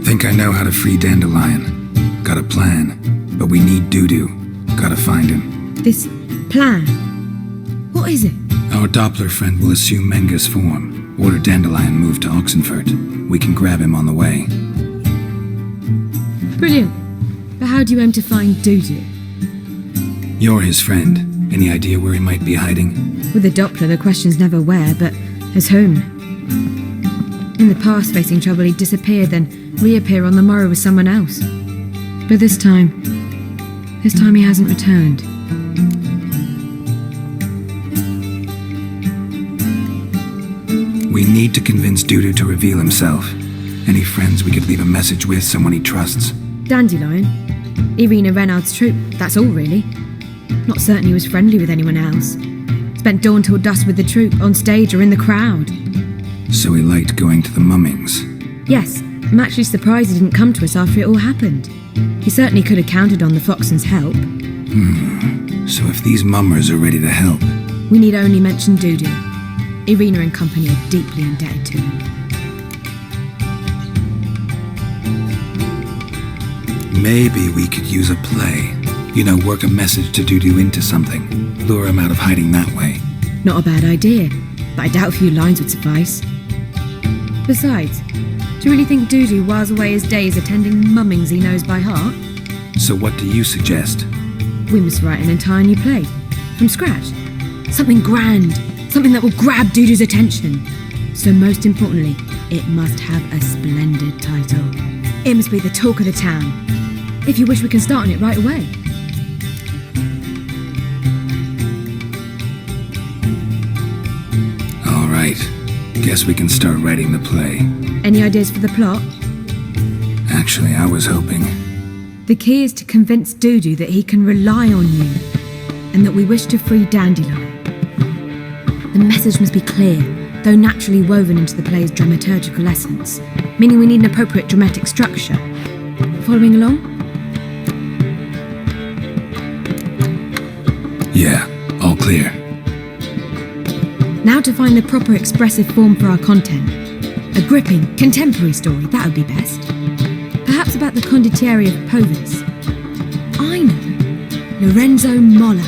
Think I know how to free Dandelion. Got a plan, but we need Dudu. Gotta find him. This plan? What is it? Our Doppler friend will assume Menga's form. Order Dandelion moved to Oxenfurt. We can grab him on the way. Brilliant. But how do you aim to find Dudu? You're his friend. Any idea where he might be hiding? With the Doppler, the question's never where, but as whom. In the past, facing trouble, he'd disappear, then reappear on the morrow with someone else. But this time he hasn't returned. We need to convince Dudu to reveal himself. Any friends we could leave a message with, someone he trusts. Dandelion, Irina Renarde's troupe, that's all really. Not certain he was friendly with anyone else. Spent dawn till dusk with the troupe, on stage or in the crowd. So he liked going to the mummings. Yes, I'm actually surprised he didn't come to us after it all happened. He certainly could have counted on the Foxens' help. So if these mummers are ready to help... We need only mention Dudu. Irina and company are deeply indebted to him. Maybe we could use a play. Work a message to Dudu into something. Lure him out of hiding that way. Not a bad idea, but I doubt a few lines would suffice. Besides, do you really think Dudu whiles away his days attending mummings he knows by heart? So what do you suggest? We must write an entire new play. From scratch. Something grand. Something that will grab Dudu's attention. So most importantly, it must have a splendid title. It must be the talk of the town. If you wish, we can start on it right away. All right. Guess we can start writing the play. Any ideas for the plot? Actually, I was hoping... The key is to convince Dudu that he can rely on you, and that we wish to free Dandelion. The message must be clear, though naturally woven into the play's dramaturgical essence, meaning we need an appropriate dramatic structure. Following along? Yeah, all clear. Now to find the proper expressive form for our content. A gripping, contemporary story, that would be best. Perhaps about the condottieri of Puffins. I know. Lorenzo Molla.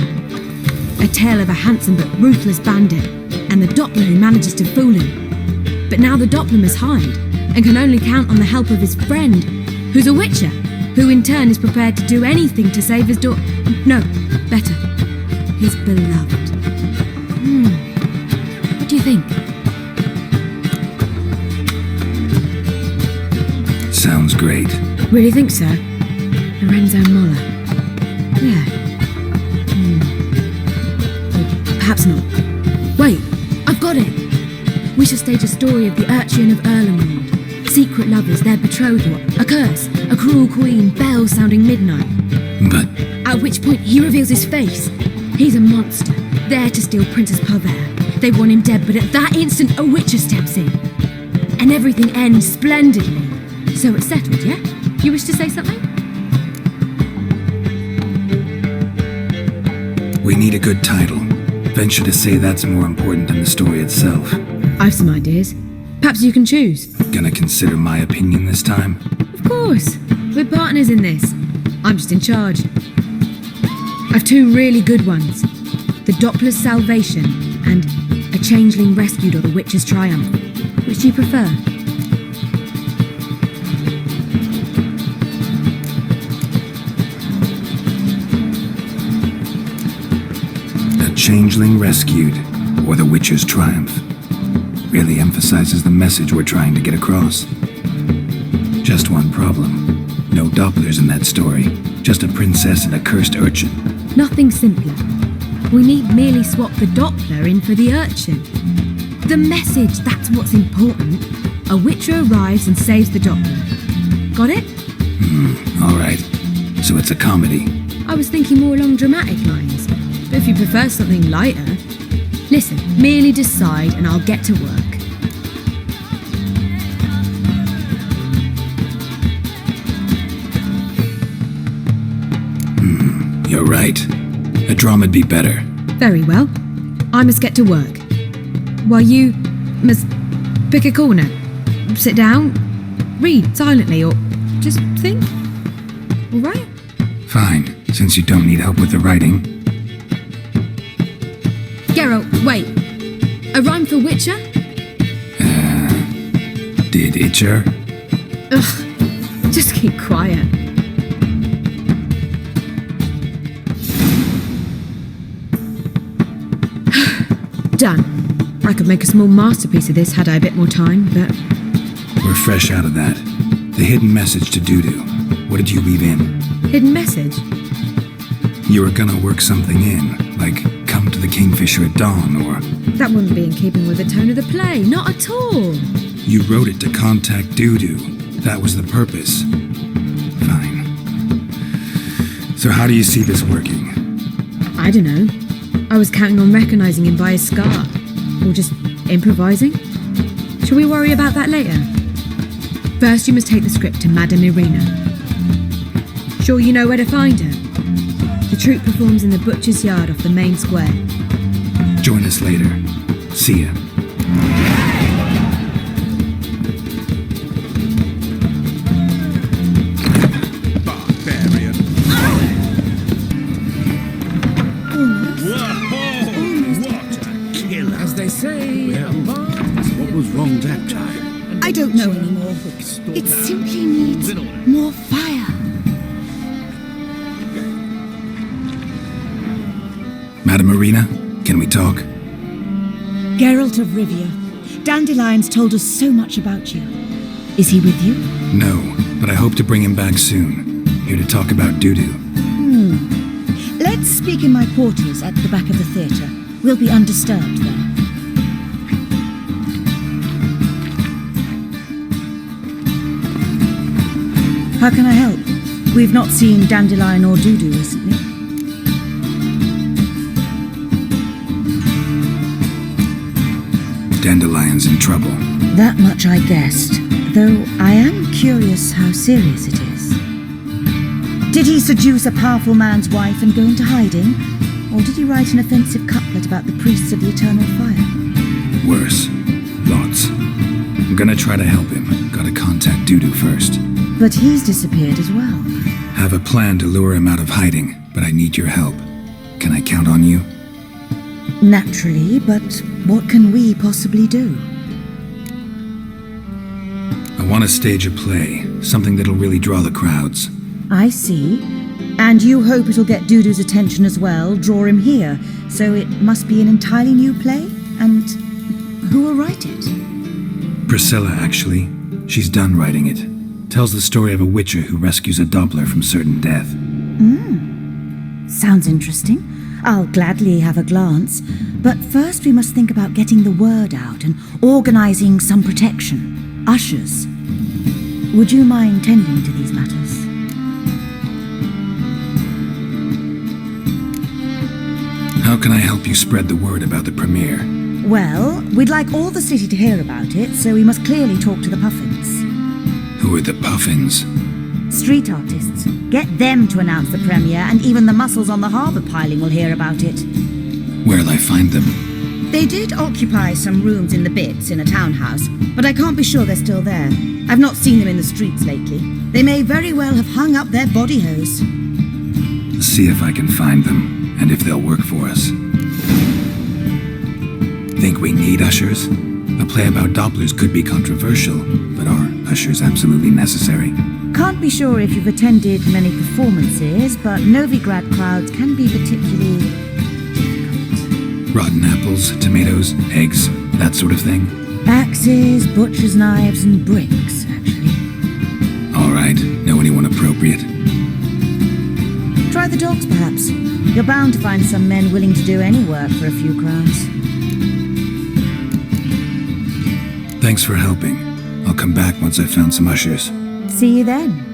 A tale of a handsome but ruthless bandit, and the Doppler who manages to fool him. But now the Doppler must hide, and can only count on the help of his friend, who's a witcher, who in turn is prepared to do anything to save his daughter. No, better, his beloved. What do you think? Sounds great. Really think so? Lorenzo Molla. Yeah. Or perhaps not. Wait, I've got it! We shall stage a story of the urchin of Erlenwald. Secret lovers, their betrothal, a curse, a cruel queen, bells sounding midnight. But... At which point he reveals his face. He's a monster, there to steal Princess Pavere. They want him dead, but at that instant a witcher steps in. And everything ends splendidly. So it's settled, yeah? You wish to say something? We need a good title. Venture to say that's more important than the story itself. I've some ideas. Perhaps you can choose. Gonna consider my opinion this time? Of course. We're partners in this. I'm just in charge. I've two really good ones. The Doppler's Salvation and A Changeling Rescued or The Witch's Triumph. Which do you prefer? Changeling Rescued, or The Witcher's Triumph. Really emphasizes the message we're trying to get across. Just one problem. No Dopplers in that story. Just a princess and a cursed urchin. Nothing simpler. We need merely swap the Doppler in for the urchin. The message, that's what's important. A witcher arrives and saves the Doppler. Got it? All right. So it's a comedy. I was thinking more along dramatic lines. But if you prefer something lighter... Listen, merely decide and I'll get to work. You're right. A drama'd be better. Very well. I must get to work. While you must pick a corner. Sit down. read silently, or just think. All right? Fine, since you don't need help with the writing. Geralt, wait. A rhyme for Witcher? Did itcher? Ugh, just keep quiet. Done. I could make a small masterpiece of this had I a bit more time, but... We're fresh out of that. The hidden message to Dudu. What did you leave in? Hidden message? You were gonna work something in, like come to the Kingfisher at dawn, or... That wouldn't be in keeping with the tone of the play, not at all. You wrote it to contact Dudu. That was the purpose. Fine. So how do you see this working? I don't know. I was counting on recognizing him by his scar. Or just improvising. Shall we worry about that later? First, you must take the script to Madame Irina. Sure you know where to find her? The troupe performs in the butcher's yard off the main square. Join us later. See ya. Barbarian. What a killer. As they say, What was wrong that time? I don't know anymore. It simply needs more fire. Madame Irina, can we talk? Geralt of Rivia, Dandelion's told us so much about you. Is he with you? No, but I hope to bring him back soon. Here to talk about Dudu. Let's speak in my quarters at the back of the theatre. We'll be undisturbed there. How can I help? We've not seen Dandelion or Dudu recently. Dandelion's in trouble. That much I guessed, though I am curious how serious it is. Did he seduce a powerful man's wife and go into hiding? Or did he write an offensive couplet about the priests of the eternal fire? Worse. Lots. I'm gonna try to help him. Gotta contact Dudu first. But he's disappeared as well. Have a plan to lure him out of hiding, but I need your help. Can I count on you? Naturally, but what can we possibly do? I want to stage a play, something that'll really draw the crowds. I see. And you hope it'll get Dudu's attention as well, draw him here. So it must be an entirely new play? And who will write it? Priscilla, actually. She's done writing it. Tells the story of a witcher who rescues a Doppler from certain death. Sounds interesting. I'll gladly have a glance. But first we must think about getting the word out and organizing some protection. Ushers. Would you mind tending to these matters? How can I help you spread the word about the premiere? Well, we'd like all the city to hear about it, so we must clearly talk to the Puffins. Who are the Puffins? Street artists. Get them to announce the premiere, and even the muscles on the harbour piling will hear about it. Where'll I find them? They did occupy some rooms in the Bits in a townhouse, but I can't be sure they're still there. I've not seen them in the streets lately. They may very well have hung up their body hose. See if I can find them, and if they'll work for us. Think we need ushers? A play about Dopplers could be controversial, but are ushers absolutely necessary? Can't be sure if you've attended many performances, but Novigrad crowds can be particularly difficult. Rotten apples, tomatoes, eggs, that sort of thing? Axes, butcher's knives, and bricks, actually. All right, know anyone appropriate? Try the dogs, perhaps. You're bound to find some men willing to do any work for a few crowns. Thanks for helping. I'll come back once I've found some ushers. See you then.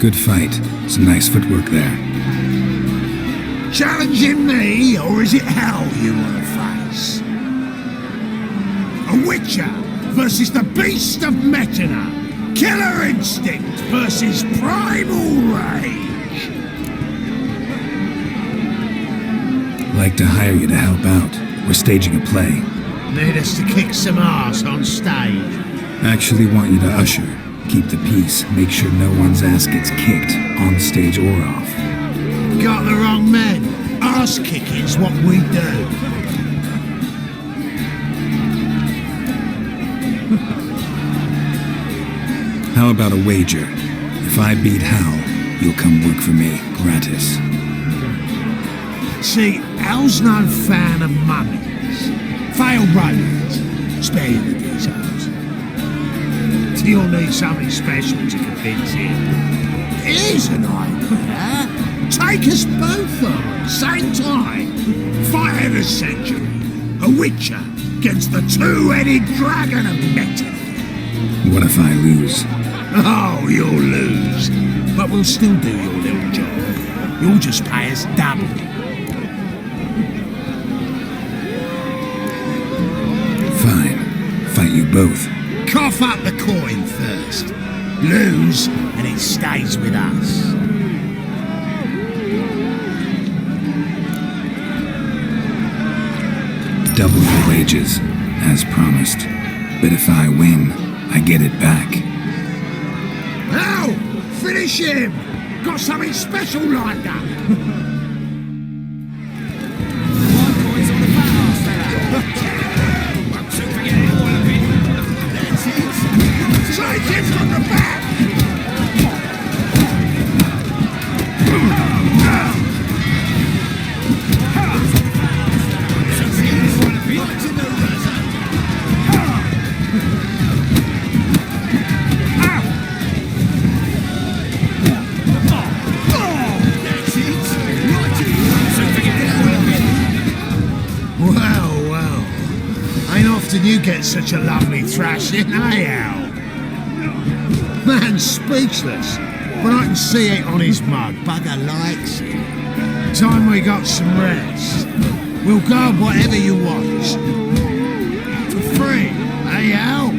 Good fight. Some nice footwork there. Challenging me? or is it hell you want to face? A witcher versus the beast of Metinna. Killer instinct versus primal rage. Like to hire you to help out. We're staging a play. Need us to kick some ass on stage. Actually want you to usher. Keep the peace. Make sure no one's ass gets kicked, on stage or off. Got the wrong men. Ass kicking's what we do. How about a wager? If I beat Hal, you'll come work for me, gratis. See, Hal's no fan of mummies. Failed rodents. Spare you the details. You'll need something special to convince him. Here's an idea. Take us both on, same time. Fight of the century. A witcher against the two-headed dragon of Metinna. What if I lose? Oh, you'll lose. But we'll still do your little job. You'll just pay us double. Fine. Fight you both. Cough up the coin first. Lose, and it stays with us. Double your wages, as promised. But if I win, I get it back. Now, finish him! Got something special lined up. Take him from the back! Well, ain't often you get such a lovely thrashing, eh, Al? Man's speechless, but I can see it on his mug. Bugger likes it. Time we got some rest. We'll go whatever you want. For free, eh, Al?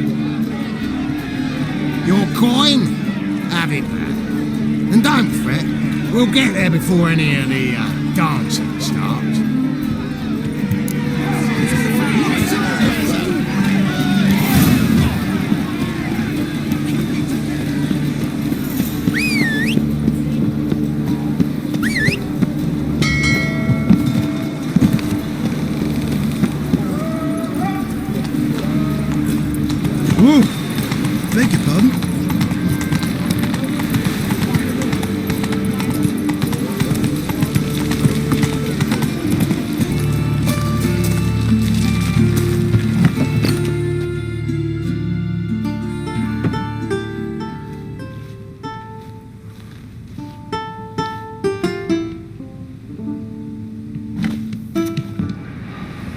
Your coin? Have it back. And don't fret, we'll get there before any of the dancing starts. Ooh, beg your pardon.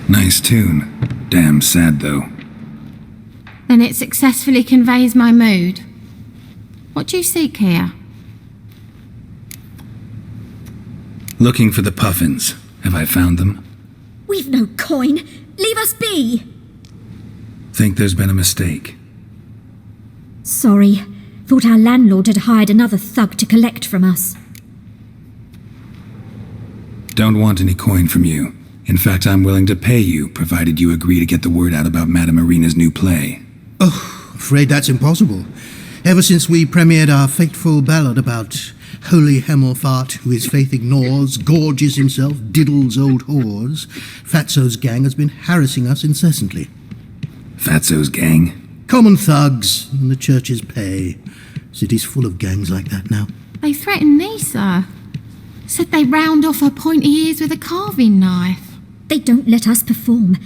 Nice tune. Damn sad, though. Then it successfully conveys my mood. What do you seek here? Looking for the Puffins. Have I found them? We've no coin. Leave us be. Think there's been a mistake. Sorry. Thought our landlord had hired another thug to collect from us. Don't want any coin from you. In fact, I'm willing to pay you, provided you agree to get the word out about Madame Irina's new play. Oh, afraid that's impossible. Ever since we premiered our fateful ballad about holy Hemelfart, who his faith ignores, gorges himself, diddles old whores, Fatso's gang has been harassing us incessantly. Fatso's gang? Common thugs in the church's pay. City's full of gangs like that now. They threatened me, sir. Said they round off her pointy ears with a carving knife. They don't let us perform.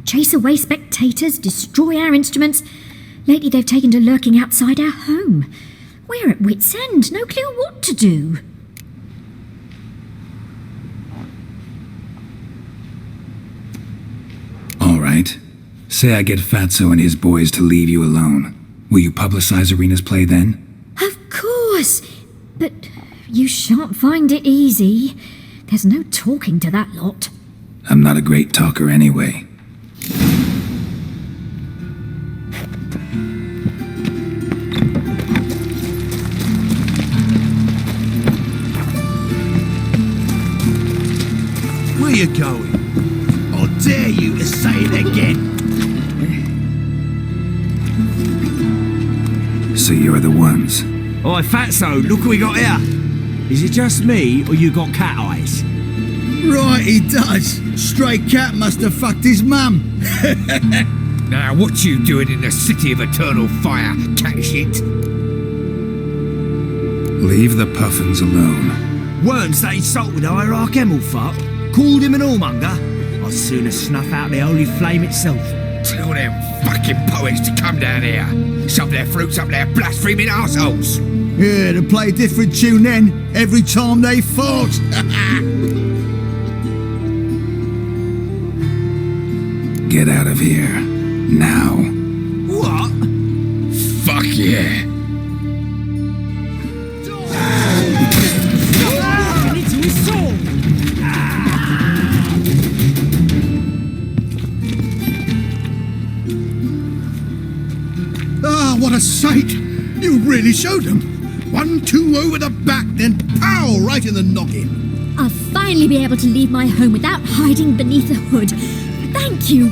Chase away spectators, destroy our instruments. Lately they've taken to lurking outside our home. We're at wit's end, no clue what to do. All right. Say I get Fatso and his boys to leave you alone. Will you publicize Irina's play then? Of course, but you shan't find it easy. There's no talking to that lot. I'm not a great talker anyway. Where you going? I dare you to say it again. So you're the ones. Oi, Fatso, look what we got here. Is it just me, or you got cat eyes? Right, he does. Stray cat must have fucked his mum. Now, what you doing in the city of eternal fire, cat shit? Leave the Puffins alone. Weren't that insulted hierarch Emelfuck? Called him an allmonger? I'd sooner snuff out the holy flame itself. Tell them fucking poets to come down here. Shove their fruits up their blaspheming arseholes. Yeah, to play a different tune then, every time they fought. Get out of here. Now. What? Fuck yeah. Ah, what a sight! You really showed them. 1-2 over the back, then pow, right in the noggin. I'll finally be able to leave my home without hiding beneath the hood. Thank you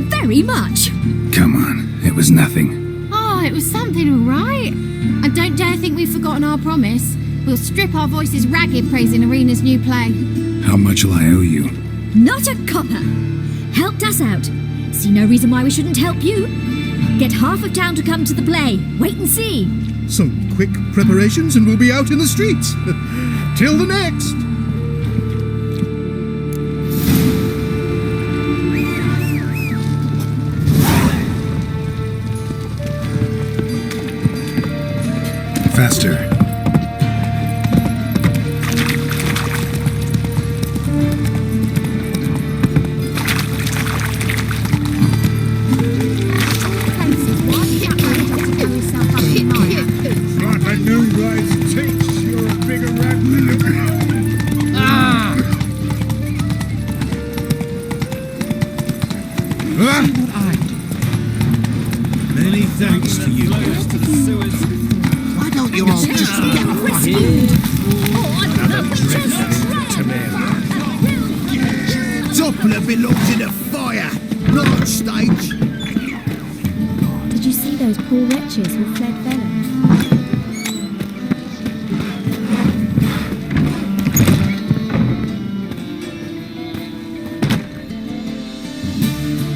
very much. Come on, it was nothing. Oh, it was something, all right. I don't dare think we've forgotten our promise. We'll strip our voices ragged praising Irina's new play. How much will I owe you? Not a copper. Helped us out. See no reason why we shouldn't help you. Get half of town to come to the play. Wait and see. Some quick preparations and we'll be out in the streets. Till the next. Faster. Many thanks to you. Why don't you all just get off my head? Doppler belongs in a fire, not on stage. Did you see those poor wretches who fled Velen?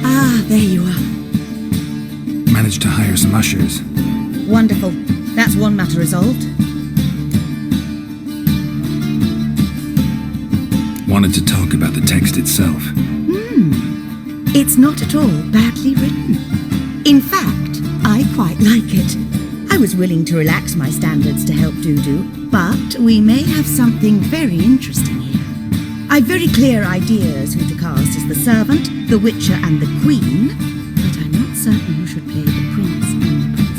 Ah, there you are. Managed to hire some ushers. Wonderful. That's one matter resolved. Wanted to talk about the text itself. It's not at all badly written. In fact, I quite like it. I was willing to relax my standards to help Dudu, but we may have something very interesting here. I've very clear ideas who to cast as the servant, the witcher and the queen, but I'm not certain who should play the prince and the princess.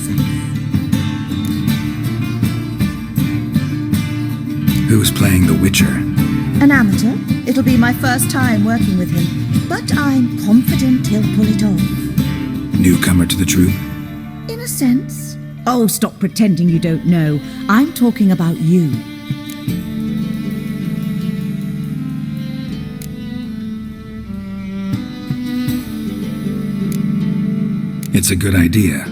Who's playing the Witcher? An amateur. It'll be my first time working with him, but I'm confident he'll pull it off. Newcomer to the troupe? In a sense. Oh, stop pretending you don't know. I'm talking about you. It's a good idea.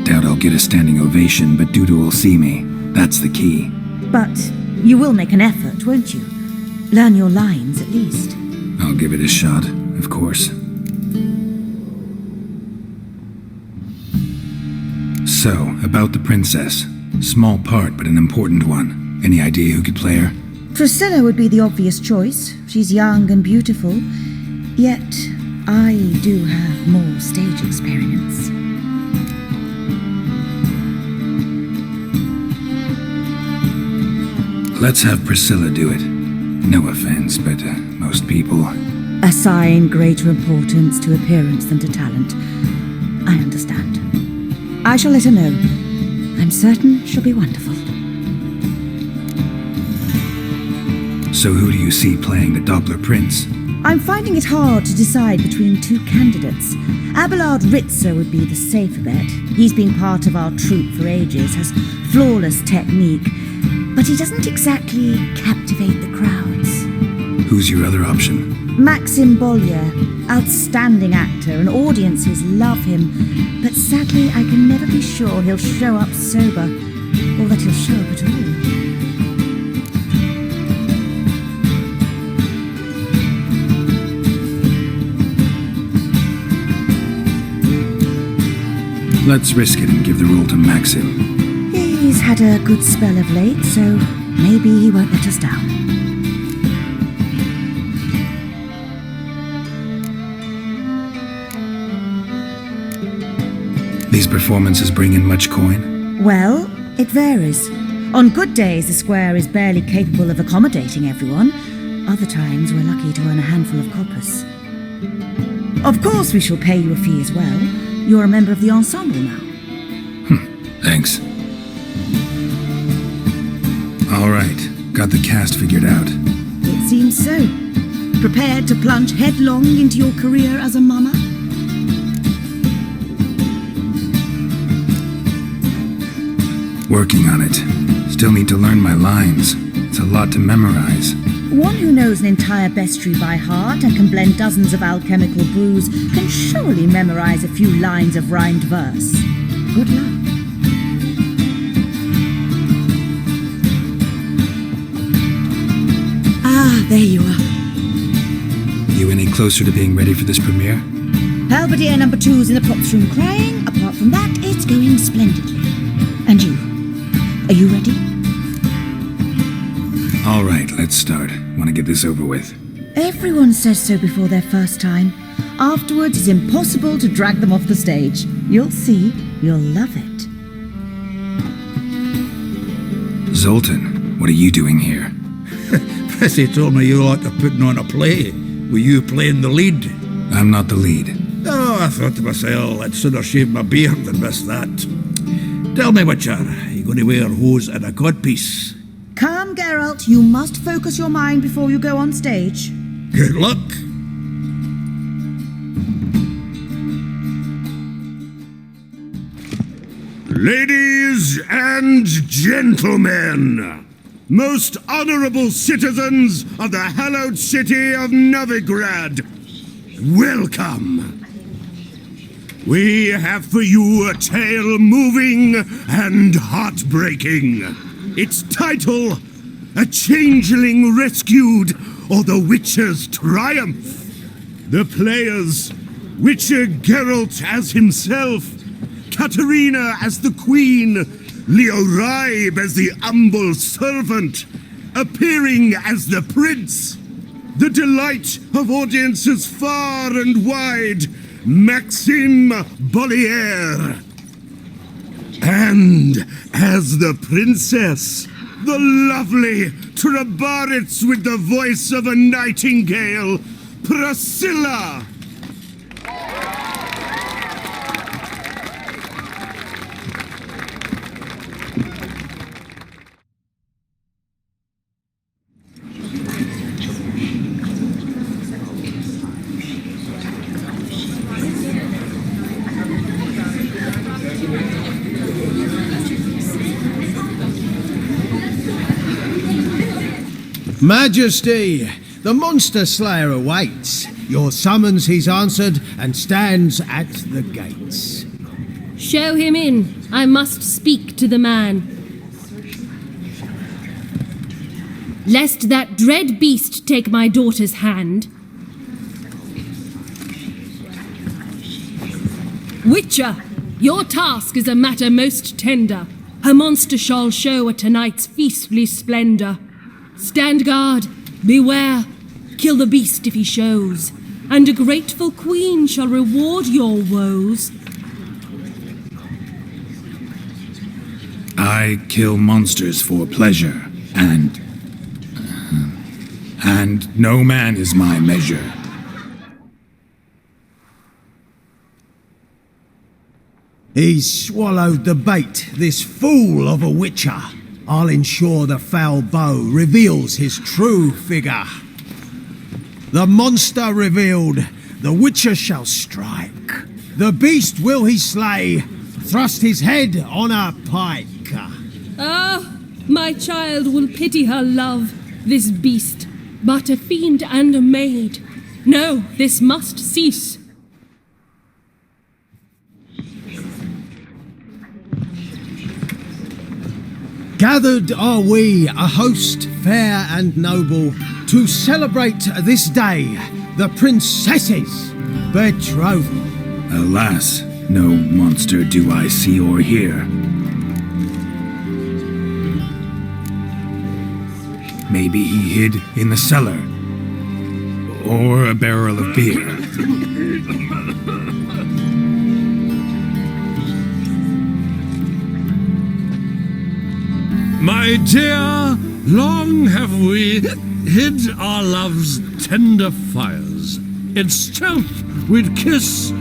Doubt I'll get a standing ovation, but Dudu will see me. That's the key. But you will make an effort, won't you? Learn your lines, at least. I'll give it a shot, of course. So, about the princess. Small part, but an important one. Any idea who could play her? Priscilla would be the obvious choice. She's young and beautiful. Yet, I do have more stage experience. Let's have Priscilla do it. No offense, but most people... Assign greater importance to appearance than to talent. I understand. I shall let her know. I'm certain she'll be wonderful. So who do you see playing the Doppler Prince? I'm finding it hard to decide between two candidates. Abelard Ritzer would be the safer bet. He's been part of our troupe for ages, has flawless technique, but he doesn't exactly captivate the crowds. Who's your other option? Maxim Bollier, outstanding actor, and audiences love him, but sadly I can never be sure he'll show up sober, or that he'll show up at all. Let's risk it and give the role to Maxim. He's had a good spell of late, so maybe he won't let us down. These performances bring in much coin? Well, it varies. On good days, the square is barely capable of accommodating everyone. Other times, we're lucky to earn a handful of coppers. Of course, we shall pay you a fee as well. You're a member of the ensemble now. Thanks. All right, got the cast figured out. It seems so. Prepared to plunge headlong into your career as a mama? Working on it. Still need to learn my lines. It's a lot to memorize. One who knows an entire bestiary by heart and can blend dozens of alchemical brews can surely memorize a few lines of rhymed verse. Good luck. Ah, there you are. You any closer to being ready for this premiere? Halberdier number 2's in the props room crying. Apart from that, it's going splendidly. And you? Are you ready? All right, let's start. Want to get this over with. Everyone says so before their first time. Afterwards, it's impossible to drag them off the stage. You'll see. You'll love it. Zoltan, what are you doing here? Prissy told me you like to putting on a play. Were you playing the lead? I'm not the lead. Oh, I thought to myself, I'd sooner shave my beard than miss that. Tell me, Witcher, are you going to wear hose and a codpiece? Calm, Geralt. You must focus your mind before you go on stage. Good luck. Ladies and gentlemen, most honorable citizens of the hallowed city of Novigrad, welcome. We have for you a tale moving and heartbreaking. Its title, A Changeling Rescued, or The Witcher's Triumph. The players, Witcher Geralt as himself, Katerina as the Queen, Leo Raib as the humble servant, appearing as the Prince, the delight of audiences far and wide, Maxim Bollier. And as the Princess, the lovely Trabaritz with the voice of a nightingale, Priscilla. Majesty, the monster slayer awaits. Your summons he's answered and stands at the gates. Show him in. I must speak to the man. Lest that dread beast take my daughter's hand. Witcher, your task is a matter most tender. Her monster shall show at tonight's feastly splendor. Stand guard, beware, kill the beast if he shows, and a grateful queen shall reward your woes. I kill monsters for pleasure, and no man is my measure. He's swallowed the bait, this fool of a witcher. I'll ensure the foul bow reveals his true figure. The monster revealed, the Witcher shall strike. The beast will he slay, thrust his head on a pike. Ah, my child will pity her love, this beast, but a fiend and a maid. No, this must cease. Gathered are we, a host fair and noble, to celebrate this day, the princess's betrothal. Alas, no monster do I see or hear. Maybe he hid in the cellar. Or a barrel of beer. My dear, long have we hid our love's tender fires. In stealth we'd kiss,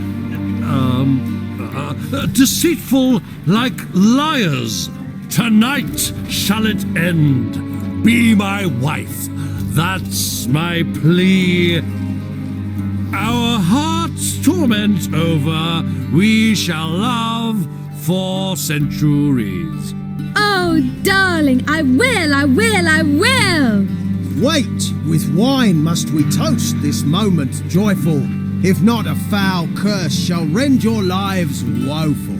deceitful like liars. Tonight shall it end. Be my wife, that's my plea. Our hearts torment over, we shall love for centuries. Oh, darling, I will, I will, I will! Wait, with wine must we toast this moment joyful. If not, a foul curse shall rend your lives woeful.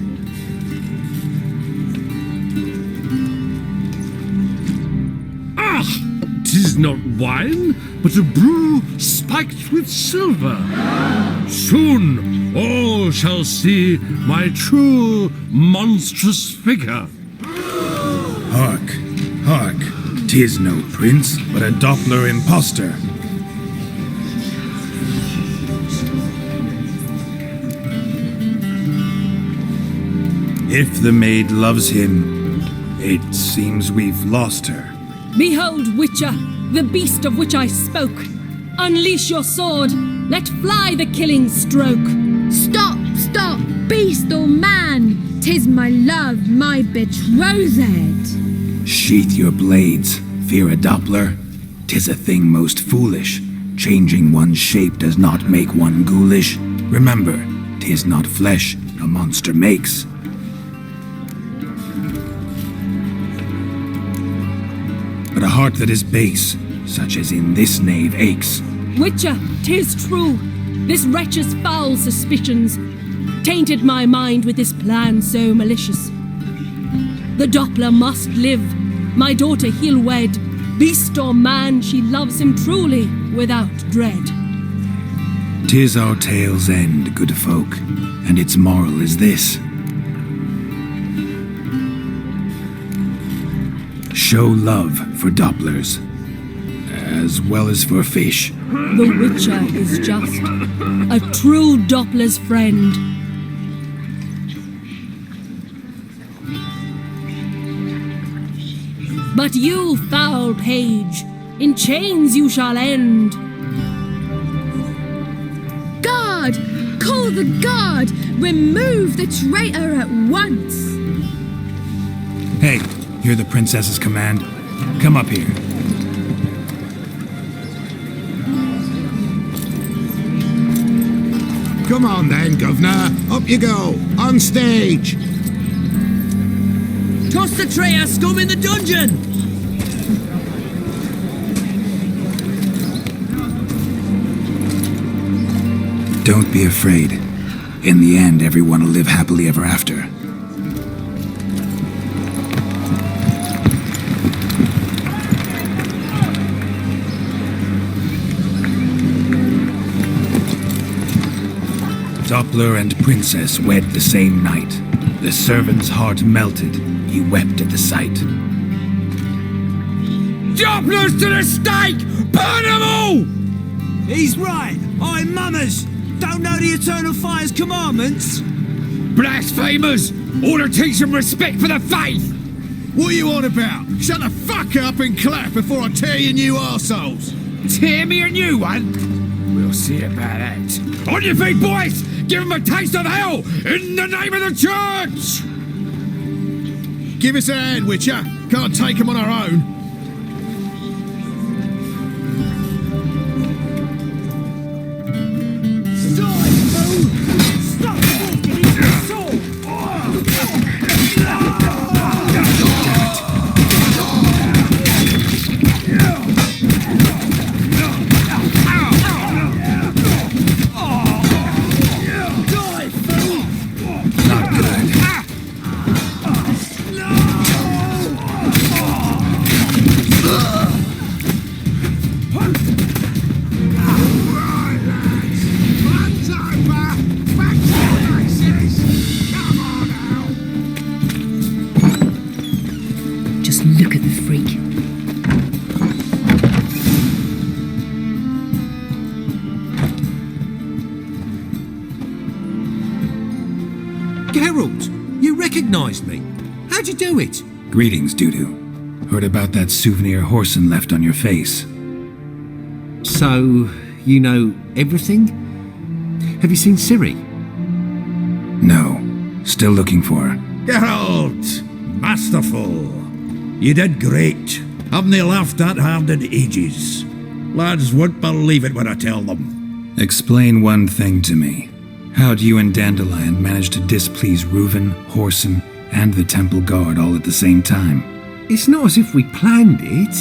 Ah, 'tis not wine, but a brew spiked with silver. Soon all shall see my true monstrous figure. Hark, hark, 'tis no prince, but a Doppler impostor. If the maid loves him, it seems we've lost her. Behold, Witcher, the beast of which I spoke. Unleash your sword. Let fly the killing stroke. Stop, stop, beast or man! 'Tis my love, my betrothed. Sheath your blades, fear a Doppler. 'Tis a thing most foolish. Changing one's shape does not make one ghoulish. Remember, 'tis not flesh a monster makes. But a heart that is base, such as in this knave aches. Witcher, 'tis true. This wretch's foul suspicions tainted my mind with this plan so malicious. The Doppler must live. My daughter he'll wed. Beast or man, she loves him truly, without dread. 'Tis our tale's end, good folk, and its moral is this. Show love for Dopplers, as well as for fish. The Witcher is just a true Doppler's friend. But you, foul page, in chains you shall end. Guard! Call the guard! Remove the traitor at once! Hey, hear the princess's command? Come up here. Come on then, governor. Up you go. On stage. Toss the traitor scum in the dungeon! Don't be afraid. In the end, everyone will live happily ever after. Doppler and princess wed the same night. The servant's heart melted. He wept at the sight. Dopplers to the stake! Burn them all! He's right. I mummers don't know the Eternal Fire's commandments. Blasphemers! Order teach them respect for the faith! What are you on about? Shut the fuck up and clap before I tear you new arseholes. Tear me a new one? We'll see about that. On your feet, boys! Give them a taste of hell in the name of the church! Give us a hand, Witcher. Can't take them on our own. Geralt, you recognised me. How'd you do it? Greetings, Dudu. Heard about that souvenir Horson left on your face. So, you know everything? Have you seen Ciri? No. Still looking for her. Geralt! Masterful! You did great. Haven't they laughed that hard in ages? Lads won't believe it when I tell them. Explain one thing to me. How do you and Dandelion manage to displease Reuven, Horson, and the Temple Guard all at the same time? It's not as if we planned it.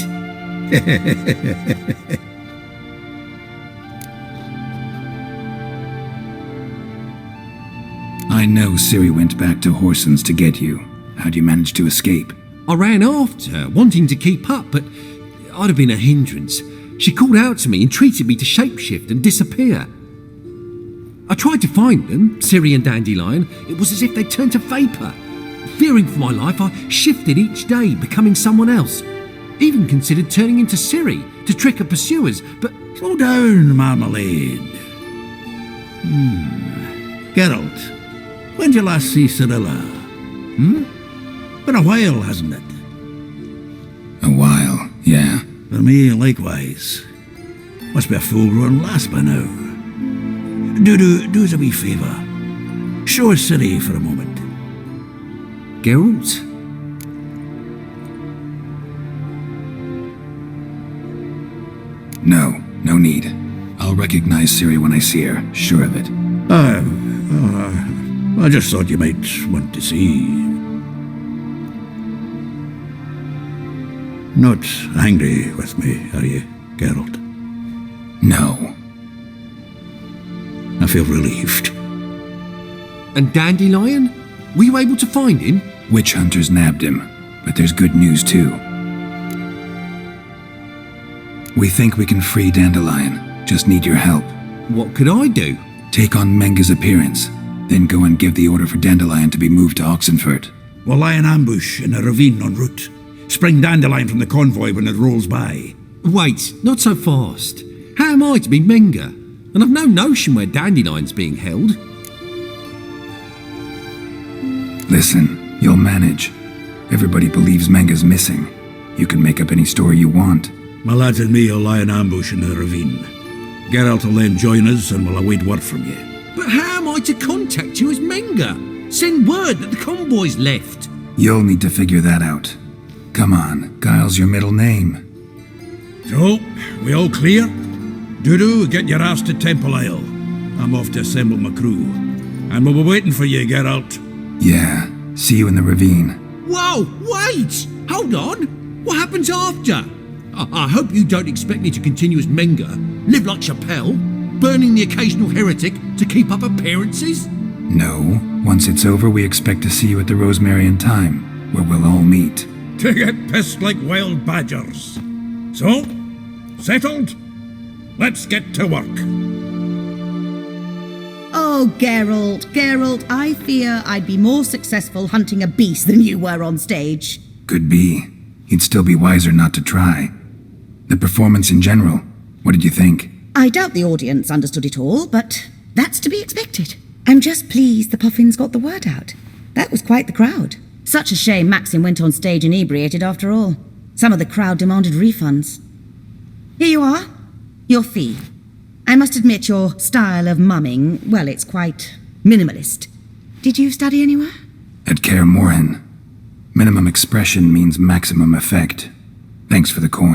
I know Ciri went back to Horson's to get you. How'd you manage to escape? I ran after her, wanting to keep up, but I'd have been a hindrance. She called out to me, entreated me to shapeshift and disappear. I tried to find them, Ciri and Dandelion. It was as if they'd turned to vapour. Fearing for my life, I shifted each day, becoming someone else. Even considered turning into Ciri to trick her pursuers, but... Slow down, Marmalade. Geralt, when did you last see Cirilla? Been a while, hasn't it? A while, yeah. For me, likewise. Must be a full-grown lass by now. Do us a wee favour. Show us Ciri for a moment. Geralt? No need. I'll recognize Ciri when I see her, sure of it. I just thought you might want to see. Not angry with me, are you, Geralt? No. I feel relieved. And Dandelion? Were you able to find him? Witch hunters nabbed him, but there's good news too. We think we can free Dandelion. Just need your help. What could I do? Take on Menga's appearance, then go and give the order for Dandelion to be moved to Oxenfurt. We'll lie in ambush in a ravine en route. Spring Dandelion from the convoy when it rolls by. Wait, not so fast. How am I to be Menga? And I've no notion where Dandelion's being held. Listen, you'll manage. Everybody believes Menga's missing. You can make up any story you want. My lads and me will lie in ambush in the ravine. Geralt will then join us and we'll await word from you. But how am I to contact you as Menga? Send word that the convoy's left. You'll need to figure that out. Come on, Guile's your middle name. So, we all clear? Dudu, get your ass to Temple Isle. I'm off to assemble my crew. And we'll be waiting for you, Geralt. Yeah, see you in the ravine. Whoa, wait! Hold on! What happens after? I hope you don't expect me to continue as Menga, live like Chappelle, burning the occasional heretic to keep up appearances? No, once it's over we expect to see you at the Rosemary in Time, where we'll all meet. To get pissed like wild badgers. So, settled? Let's get to work. Oh, Geralt, I fear I'd be more successful hunting a beast than you were on stage. Could be. You'd still be wiser not to try. The performance in general, what did you think? I doubt the audience understood it all, but that's to be expected. I'm just pleased the Puffins got the word out. That was quite the crowd. Such a shame Maxim went on stage inebriated after all. Some of the crowd demanded refunds. Here you are. Your fee. I must admit your style of mumming, well, it's quite minimalist. Did you study anywhere? At Kaer Morhen. Minimum expression means maximum effect. Thanks for the coin.